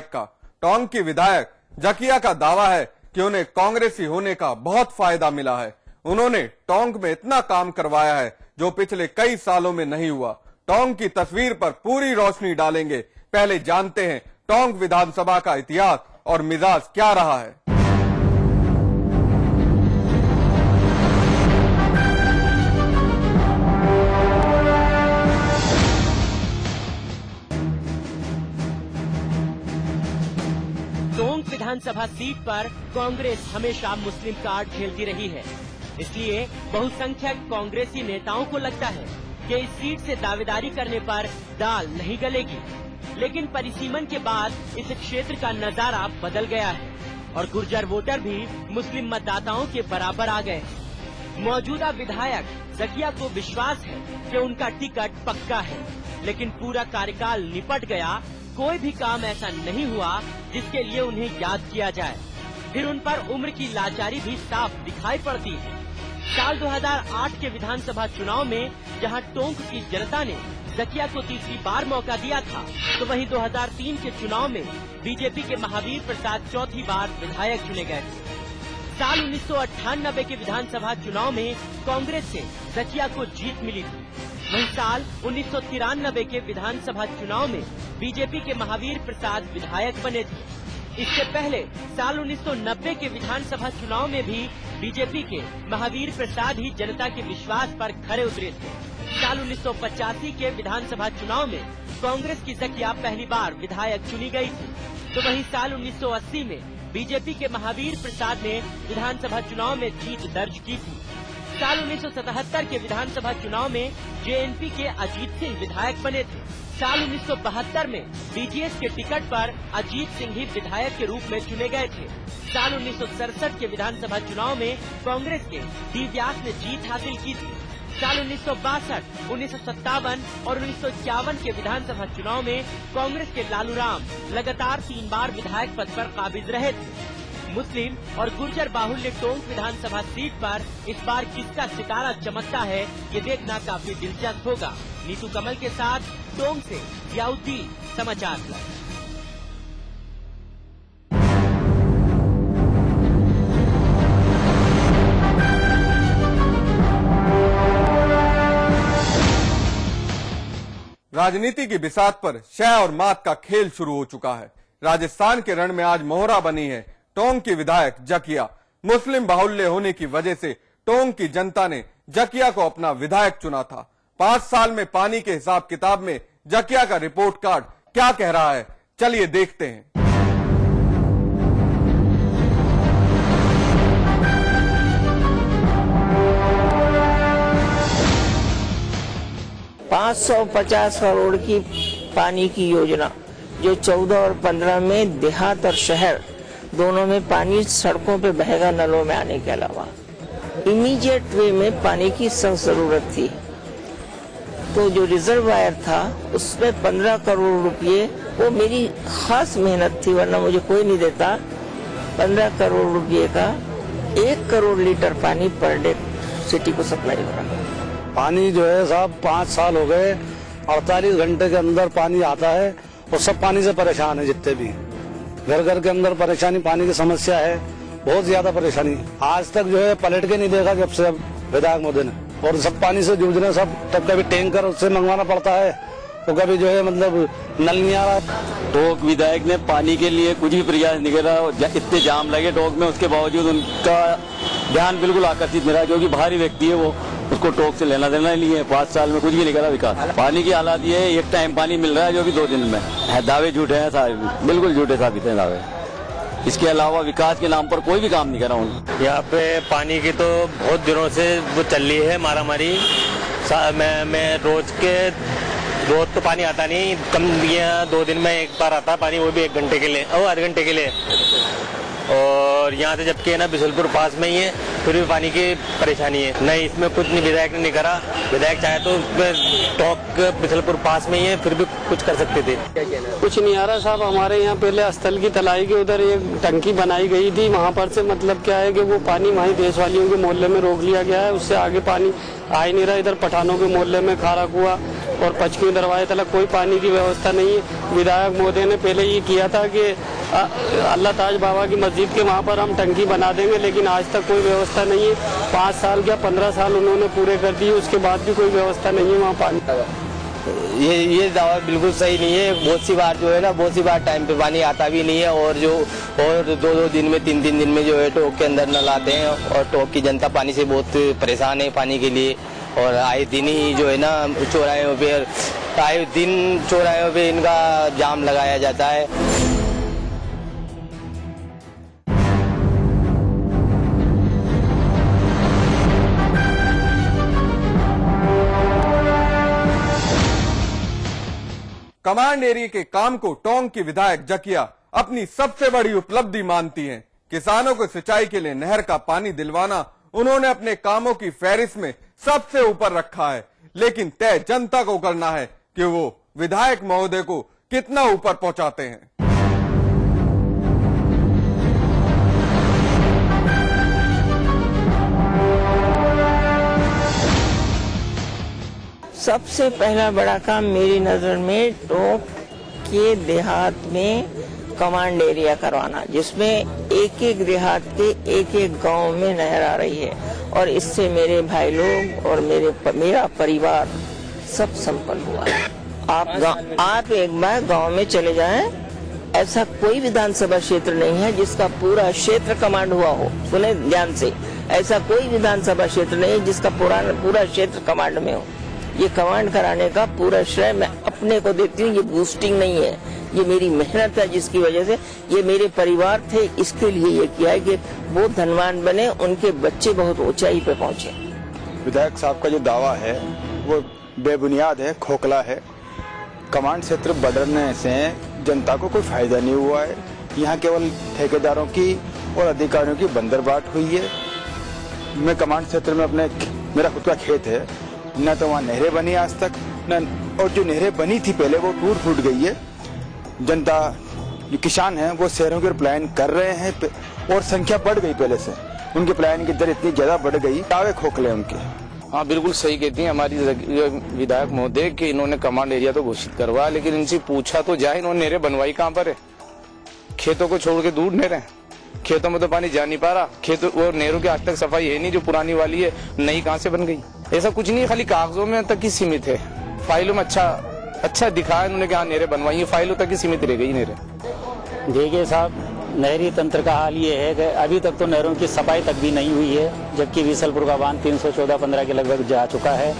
विधायक का। टोंक की विधायक जकिया का दावा है कि उन्हें कांग्रेसी होने का बहुत फायदा मिला है। उन्होंने टोंक में इतना काम करवाया है जो पिछले कई सालों में नहीं हुआ। टोंक की तस्वीर पर पूरी रोशनी डालेंगे। पहले जानते हैं टोंक विधानसभा का इतिहास और मिजाज क्या रहा है। टोंक विधानसभा सीट पर कांग्रेस हमेशा मुस्लिम कार्ड खेलती रही है, इसलिए बहुसंख्यक कांग्रेसी नेताओं को लगता है कि इस सीट से दावेदारी करने पर दाल नहीं गलेगी। लेकिन परिसीमन के बाद इस क्षेत्र का नजारा बदल गया है और गुर्जर वोटर भी मुस्लिम मतदाताओं के बराबर आ गए। मौजूदा विधायक जकिया को विश्वास है कि उनका टिकट पक्का है, लेकिन पूरा कार्यकाल निपट गया, कोई भी काम ऐसा नहीं हुआ जिसके लिए उन्हें याद किया जाए। फिर उन पर उम्र की लाचारी भी साफ दिखाई पड़ती है। साल 2008 के विधानसभा चुनाव में जहां टोंक की जनता ने जकिया को तीसरी बार मौका दिया था, तो वहीं 2003 के चुनाव में बीजेपी के महावीर प्रसाद चौथी बार विधायक चुने गए थे। साल 1998 के विधानसभा चुनाव में कांग्रेस से जकिया को जीत मिली थी। वहीं साल 1993 के विधानसभा चुनाव में बीजेपी के महावीर प्रसाद विधायक बने थे। इससे पहले साल 1990 के विधानसभा चुनाव में भी बीजेपी के महावीर प्रसाद ही जनता के विश्वास पर खरे उतरे थे। साल 1985 के विधानसभा चुनाव में कांग्रेस की जकिया पहली बार विधायक चुनी गई थी, तो वहीं साल 1980 में बीजेपी के महावीर प्रसाद ने विधानसभा चुनाव में जीत दर्ज की थी। साल 1977 के विधानसभा चुनाव में जेएनपी के अजीत सिंह विधायक बने थे। साल 1972 में बीजीएस के टिकट पर अजीत सिंह ही विधायक के रूप में चुने गए थे। साल 1967 के विधानसभा चुनाव में कांग्रेस के डी व्यास ने जीत हासिल की थी। साल 1962, 1957 और 1951 के विधानसभा चुनाव में कांग्रेस के लालू राम लगातार 3 बार विधायक पद पर काबिज रहे थे। मुस्लिम और गुर्जर बाहुल्य टोंक विधानसभा सीट पर इस बार किसका सितारा चमकता है, ये देखना काफी दिलचस्प होगा। नीतू कमल के साथ टोंक से जियाउद्दीन, समाचार प्लस। राजनीति की बिसात पर शह और मात का खेल शुरू हो चुका है। राजस्थान के रण में आज मोहरा बनी है टोंक की विधायक जकिया। मुस्लिम बाहुल्य होने की वजह से टोंक की जनता ने जकिया को अपना विधायक चुना था। 5 साल में पानी के हिसाब किताब में जकिया का रिपोर्ट कार्ड क्या कह रहा है, चलिए देखते हैं। 550 करोड़ की पानी की योजना जो 14 और 15 में देहात और शहर दोनों में पानी सड़कों पे बहेगा नलों में आने के अलावा। इमीडिएट वे में पानी की सख्त जरूरत थी, तो जो रिजर्वायर था उसमें 15 करोड़ रुपये, वो मेरी खास मेहनत थी, वरना मुझे कोई नहीं देता। 15 करोड़ रुपये का 1 करोड़ लीटर पानी पर डे सिटी को सप्लाई हो रहा है। पानी जो है साहब 5 साल हो गए, 48 घंटे के अंदर पानी आता है और सब पानी से परेशान है। जितने भी घर घर के अंदर परेशानी, पानी की समस्या है, बहुत ज्यादा परेशानी। आज तक जो है पलट के नहीं देखा जब से विधायक मोदी ने, और सब पानी से जूझ रहे सब। तब कभी टैंकर उससे मंगवाना पड़ता है, तो कभी जो है मतलब नल नहीं आ रहा। टोंक विधायक ने पानी के लिए कुछ भी प्रयास नहीं करा। इतने जाम लगे टोंक में, उसके बावजूद उनका ध्यान बिल्कुल आकर्षित नहीं रहा। जो कि बाहरी व्यक्ति है वो, उसको टोंक से लेना देना नहीं है। 5 साल में कुछ भी नहीं करा विकास। पानी की हालात ये है, एक टाइम पानी मिल रहा है जो कि 2 दिन में है। दावे झूठे हैं सारे, बिल्कुल झूठे साबित है दावे। इसके अलावा विकास के नाम पर कोई भी काम नहीं करा उन्होंने। यहाँ पे पानी की तो बहुत दिनों से वो चल रही है मारामारी। मैं रोज तो पानी आता नहीं, कम 2 दिन में एक बार आता पानी, वो भी 1 घंटे के लिए और आधे घंटे के लिए। और यहाँ से जबकि ना बिशलपुर पास में ही है, फिर भी पानी की परेशानी है। नहीं, इसमें कुछ नहीं, विधायक ने नहीं करा। विधायक चाहे तो टोंक बिथलपुर पास में ही है, फिर भी कुछ कर सकते थे। कुछ नहीं आ रहा साहब। हमारे यहाँ पहले स्थल की तलाई के उधर एक टंकी बनाई गई थी, वहाँ पर से मतलब क्या है कि वो पानी वहीं देश वालियों के मोहल्ले में रोक लिया गया है, उससे आगे पानी आ ही नहीं रहा। इधर पठानों के मोहल्ले में खारा कुआ और पचकी दरवाजे तक कोई पानी की व्यवस्था नहीं है। विधायक महोदय ने पहले ये किया था कि अल्लाह ताज बाबा की मस्जिद के वहाँ पर हम टंकी बना देंगे, लेकिन आज तक कोई व्यवस्था नहीं है। 5 साल या 15 साल उन्होंने पूरे कर दिए, उसके बाद भी कोई व्यवस्था नहीं है वहाँ पानी का। ये दावा बिल्कुल सही नहीं है। बहुत सी बार जो है ना, बहुत सी बार टाइम पे पानी आता भी नहीं है, और 2-2 दिन में 3-3 दिन में जो है टोक के अंदर नल आते हैं, और टोक की जनता पानी से बहुत परेशान है पानी के लिए। और आए दिन ही जो है ना चौराहों पे इनका जाम लगाया जाता है। कमांड एरिया के काम को टोंक की विधायक जकिया अपनी सबसे बड़ी उपलब्धि मानती हैं। किसानों को सिंचाई के लिए नहर का पानी दिलवाना उन्होंने अपने कामों की फहरिस्त में सबसे ऊपर रखा है, लेकिन तय जनता को करना है कि वो विधायक महोदय को कितना ऊपर पहुंचाते हैं। सबसे पहला बड़ा काम मेरी नजर में टोंक के देहात में कमांड एरिया करवाना, जिसमें एक देहात के एक गांव में नहर आ रही है, और इससे मेरे भाई लोग और मेरा परिवार सब संपन्न हुआ है। आप एक बार गांव में चले जाएं, ऐसा कोई विधानसभा क्षेत्र नहीं है जिसका पूरा क्षेत्र कमांड हुआ हो। सुने ध्यान से, ऐसा कोई विधानसभा क्षेत्र नहीं है जिसका पूरा क्षेत्र कमांड में हो। ये कमांड कराने का पूरा श्रेय मैं अपने को देती हूँ। ये बूस्टिंग नहीं है, ये मेरी मेहनत है, जिसकी वजह से ये मेरे परिवार थे, इसके लिए ये किया है कि वो धनवान बने, उनके बच्चे बहुत ऊंचाई पे पहुंचे। विधायक साहब का जो दावा है वो बेबुनियाद है, खोखला है। कमांड क्षेत्र बढ़ने से जनता को कोई फायदा नहीं हुआ है। यहाँ केवल ठेकेदारों की और अधिकारियों की बंदरबाट हुई है। मैं कमांड क्षेत्र में मेरा खुद का खेत है, न तो वहाँ नहरें बनी आज तक, न और जो नहरें बनी थी पहले वो टूट फूट गई है। जनता जो किसान हैं वो शहरों के पलायन कर रहे हैं, और संख्या बढ़ गई पहले से। उनके पलायन की दर इतनी ज्यादा बढ़ गई, दावे खोखले उनके। हाँ, बिल्कुल सही कहती हैं हमारी विधायक महोदय कि इन्होंने कमांड एरिया तो घोषित करवाया, लेकिन इनसे पूछा तो जाए, इन्होंने नहरें बनवाई कहाँ पर है? खेतों को छोड़ के दूर नहरें, खेतों में तो पानी जा नहीं पा रहा। खेतों और नहरों की आज तक सफाई है नहीं, जो पुरानी वाली है नई कहाँ से बन गई? ऐसा कुछ नहीं है, खाली कागजों में तक ही सीमित है। फाइलों में अच्छा दिखाया उन्होंने कि हाँ नहरें बनवाई है, फाइलों तक ही सीमित रह गई नहरें। देखिए साहब, नहरी तंत्र का हाल ये है कि अभी तक तो नहरों की सफाई तक भी नहीं हुई है, जबकि विसलपुर का बांध 314-15 के लगभग जा चुका है।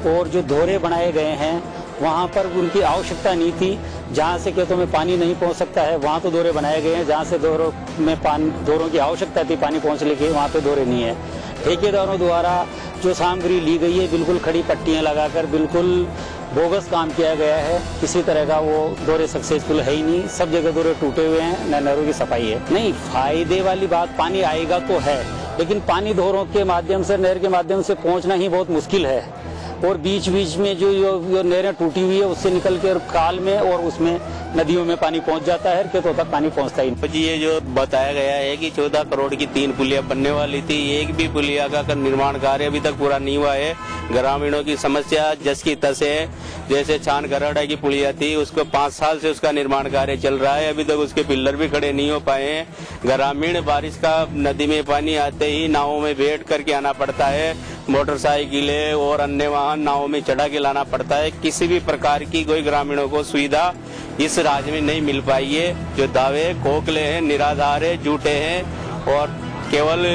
और जो दोहरे बनाए गए हैं वहाँ पर उनकी आवश्यकता नहीं थी। जहाँ से खेतों में पानी नहीं पहुँच सकता है वहाँ तो दोहरे बनाए गए हैं, जहाँ से दोहरों की आवश्यकता थी पानी पहुँचने की, वहाँ तो दोहरे नहीं है। ठेकेदारों द्वारा जो सामग्री ली गई है, बिल्कुल खड़ी पट्टियाँ लगाकर बिल्कुल बोगस काम किया गया है। किसी तरह का वो दोहरे सक्सेसफुल है ही नहीं, सब जगह दोहरे टूटे हुए हैं, न नहरों की सफाई है। नहीं, फायदे वाली बात, पानी आएगा तो है, लेकिन पानी दोहरों के माध्यम से, नहर के माध्यम से पहुंचना ही बहुत मुश्किल है। और बीच बीच में जो नहरें टूटी हुई है उससे निकल कर खाल में और उसमें नदियों में पानी पहुंच जाता है, खेतों तक पानी पहुंचता ही नहीं। ये जो बताया गया है कि 14 करोड़ की 3 पुलिया बनने वाली थी, एक भी पुलिया का निर्माण कार्य अभी तक पूरा नहीं हुआ है। ग्रामीणों की समस्या जस की तस है। जैसे छान गरड़ा की पुलिया थी, उसको 5 साल से उसका निर्माण कार्य चल रहा है, अभी तक उसके पिल्लर भी खड़े नहीं हो पाए हैं। ग्रामीण बारिश का नदी में पानी आते ही नावों में बैठ करके आना पड़ता है, मोटरसाइकिलें और अन्य वाहन नावों में चढ़ा के लाना पड़ता है। किसी भी प्रकार की कोई ग्रामीणों को सुविधा इस राज्य में नहीं मिल पाई है। जो दावे खोखले हैं, निराधार है, झूठे हैं, और केवल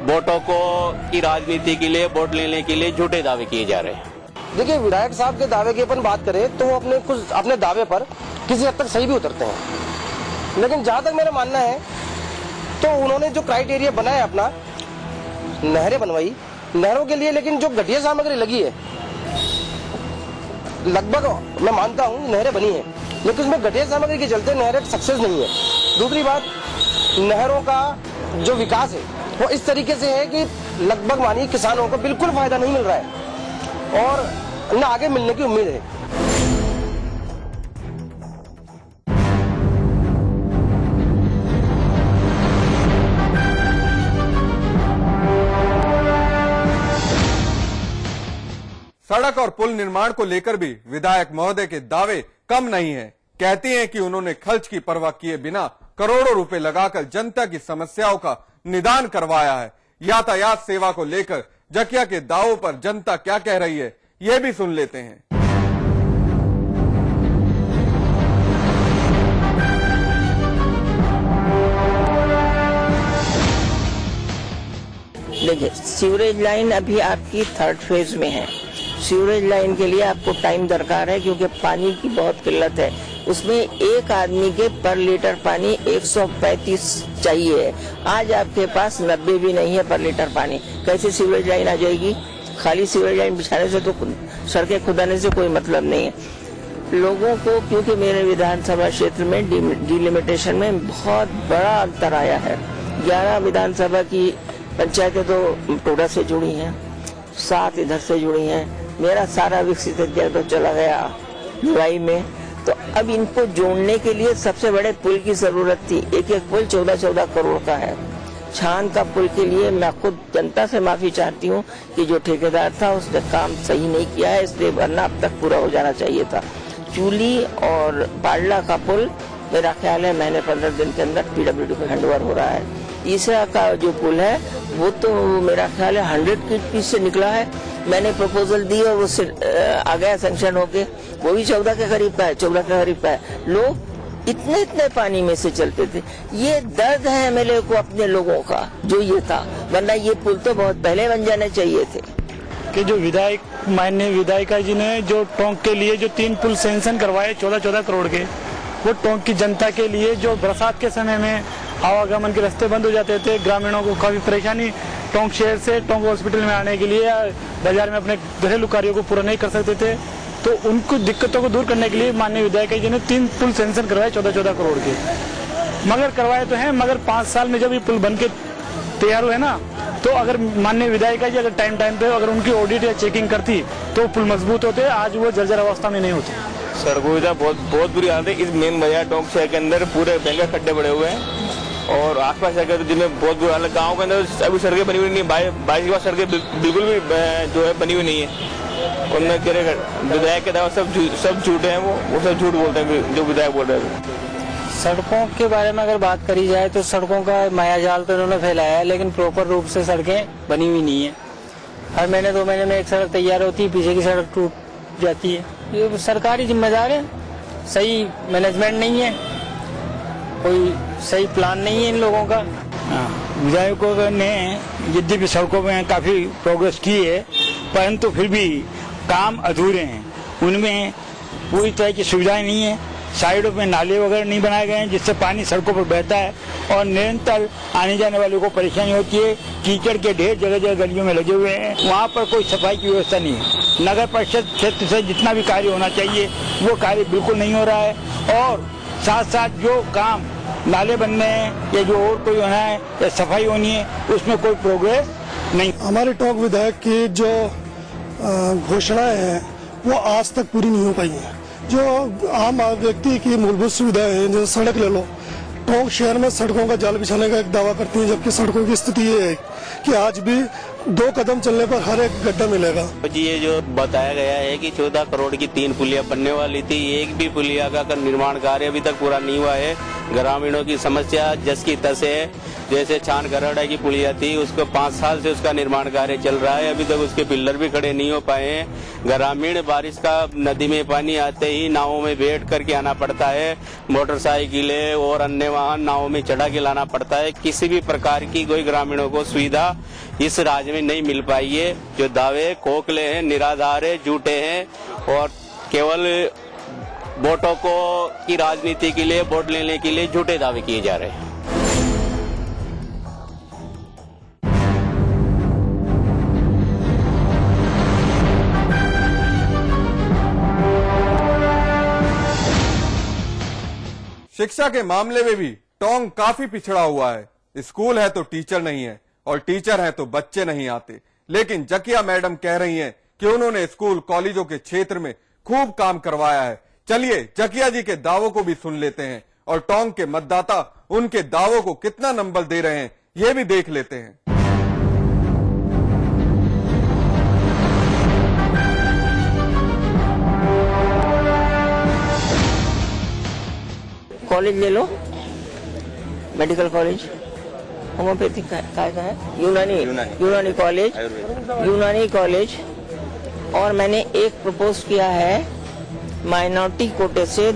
वोटों को की राजनीति के लिए, वोट लेने के लिए झूठे दावे किए जा रहे हैं। देखिए, विधायक साहब के दावे की अपन बात करें तो वो अपने दावे पर किसी हद तक सही भी उतरते हैं, लेकिन जहां तक मेरा मानना है तो उन्होंने जो क्राइटेरिया बनाया अपना, नहरें बनवाई, नहरों के लिए, लेकिन जो घटिया सामग्री लगी है, लगभग मैं मानता हूँ नहरें बनी है, लेकिन उसमें घटिया सामग्री के चलते नहरें सक्सेस नहीं है। दूसरी बात, नहरों का जो विकास है वो इस तरीके से है कि लगभग मानिए किसानों को बिल्कुल फायदा नहीं मिल रहा है और न आगे मिलने की उम्मीद है। सड़क और पुल निर्माण को लेकर भी विधायक महोदय के दावे कम नहीं है। कहती हैं कि उन्होंने खर्च की परवाह किए बिना करोड़ों रुपए लगाकर जनता की समस्याओं का निदान करवाया है। यातायात सेवा को लेकर जकिया के दावों पर जनता क्या कह रही है, ये भी सुन लेते हैं। देखिए, सीवरेज लाइन अभी आपकी 3rd फेज में है। सीवरेज लाइन के लिए आपको टाइम दरकार है क्योंकि पानी की बहुत किल्लत है। उसमें एक आदमी के पर लीटर पानी 135 चाहिए। आज आपके पास 90 भी नहीं है पर लीटर पानी। कैसे सीवरेज लाइन आ जाएगी? खाली सीवरेज लाइन बिछाने से तो सड़कें खुदाने से कोई मतलब नहीं है। लोगों को, क्योंकि मेरे विधानसभा क्षेत्र में डिलिमिटेशन में बहुत बड़ा अंतर आया है। 11 विधानसभा की पंचायतें तो टोडा से जुड़ी हैं, 7 इधर से जुड़ी हैं। मेरा सारा विकसित एरिया तो चला गया जुलाई में। तो अब इनको जोड़ने के लिए सबसे बड़े पुल की जरूरत थी। एक पुल 14-14 करोड़ का है। छान का पुल के लिए मैं खुद जनता से माफी चाहती हूँ कि जो ठेकेदार था उसने काम सही नहीं किया है, इसलिए वरना अब तक पूरा हो जाना चाहिए था। चूली और बाड़ला का पुल मेरा ख्याल है महीने 15 दिन के अंदर PWD को हैंडओवर हो रहा है। तीसरा का जो पुल है वो तो मेरा ख्याल है 100 की पीस से निकला है। मैंने प्रपोजल दी और वो आ गया सैंक्शन होके, वो भी 14 के करीब का है, 14 के करीब का है। लोग इतने पानी में से चलते थे। ये दर्द है MLA को अपने लोगों का जो ये था, वरना ये पुल तो बहुत पहले बन जाने चाहिए थे। कि जो विधायक माननीय विधायिका जी ने जो टोंक के लिए जो 3 पुल सैंक्शन करवाए 14-14 करोड़ के, वो टोंक की जनता के लिए जो बरसात के समय में आवागमन के रास्ते बंद हो जाते थे, ग्रामीणों को काफी परेशानी, टोंक शहर से टोंक हॉस्पिटल में आने के लिए बाजार में अपने घरेलू कार्यों को पूरा नहीं कर सकते थे, तो उनको दिक्कतों को दूर करने के लिए माननीय विधायक जी ने 3 पुल सैंक्शन करवाए 14-14 करोड़ के। मगर करवाए तो हैं, मगर 5 साल में जब ये पुल बन के तैयार हुए ना, तो अगर माननीय विधायिका जी अगर टाइम पे अगर उनकी ऑडिट या चेकिंग करती तो पुल मजबूत होते, आज वो जर्जर अवस्था में नहीं होते। सड़कों की बहुत बुरी हालत है। इस मेन बाजार टोंक शहर के अंदर पूरे भयंकर खड्डे पड़े हुए हैं और आसपास शहर के जिनमें बहुत बुरी हालत। गाँव के अंदर अभी सड़कें बनी हुई नहीं, 22 के बाद सड़कें बिल्कुल भी जो है बनी हुई नहीं है। उनमें विधायक के दावा सब झूठे हैं, वो सब झूठ बोलते हैं जो विधायक बोल रहे हैं। सड़कों के बारे में अगर बात करी जाए तो सड़कों का मायाजाल तो इन्होंने फैलाया है, लेकिन प्रॉपर रूप से सड़कें बनी हुई नहीं है। हर महीने 2 महीने में एक सड़क तैयार होती है, पीछे की सड़क टूट जाती है। ये सरकारी जिम्मेदार है, सही मैनेजमेंट नहीं है, कोई सही प्लान नहीं है इन लोगों का। विधायकों ने यद्यपि सड़कों में काफी प्रोग्रेस की है, परंतु फिर भी काम अधूरे हैं। उनमें पूरी तरह की सुविधाएं नहीं है। साइडों में नाले वगैरह नहीं बनाए गए हैं जिससे पानी सड़कों पर बहता है और निरंतर आने जाने वालों को परेशानी होती है। कीचड़ के ढेर जगह जगह गलियों में लगे हुए हैं, वहाँ पर कोई सफाई की व्यवस्था नहीं है। नगर परिषद क्षेत्र से जितना भी कार्य होना चाहिए वो कार्य बिल्कुल नहीं हो रहा है और साथ साथ जो काम नाले बनने हैं या जो और कोई होना है या सफाई होनी है उसमें कोई प्रोग्रेस नहीं। हमारे टोंक विधायक की जो घोषणाएं हैं वो आज तक पूरी नहीं हो पाई है। जो आम व्यक्ति की मूलभूत सुविधाएं हैं, जैसे सड़क ले लो, टोंक शहर में सड़कों का जाल बिछाने का एक दावा करती है, जबकि सड़कों की स्थिति ये है कि आज भी 2 कदम चलने पर हर एक गड्ढा मिलेगा। जी, ये जो बताया गया है कि 14 करोड़ की 3 पुलिया बनने वाली थी, एक भी पुलिया का निर्माण कार्य अभी तक पूरा नहीं हुआ है। ग्रामीणों की समस्या जस की तस है। जैसे छान गरड़ा की पुलिया थी, उसको 5 साल से उसका निर्माण कार्य चल रहा है, अभी तक उसके पिल्लर भी खड़े नहीं हो पाए हैं। ग्रामीण बारिश का नदी में पानी आते ही नावों में बैठ करके आना पड़ता है, मोटरसाइकिलें और अन्य वाहन नावों में चढ़ा के लाना पड़ता है। किसी भी प्रकार की कोई ग्रामीणों को सुविधा इस राज्य में नहीं मिल पाई है। जो दावे खोखले हैं, निराधार है, झूठे हैं और केवल वोटों को की राजनीति के लिए, वोट लेने के लिए झूठे दावे किए जा रहे हैं। शिक्षा के मामले में भी टोंक काफी पिछड़ा हुआ है। स्कूल है तो टीचर नहीं है और टीचर है तो बच्चे नहीं आते। लेकिन जकिया मैडम कह रही हैं कि उन्होंने स्कूल कॉलेजों के क्षेत्र में खूब काम करवाया है। चलिए जकिया जी के दावों को भी सुन लेते हैं और टोंक के मतदाता उनके दावों को कितना नंबर दे रहे हैं ये भी देख लेते हैं। कॉलेज ले लो, मेडिकल कॉलेज, होम्योपैथिक का है, यूनानी कॉलेज। और मैंने एक प्रपोज किया है माइनॉरिटी कोटे से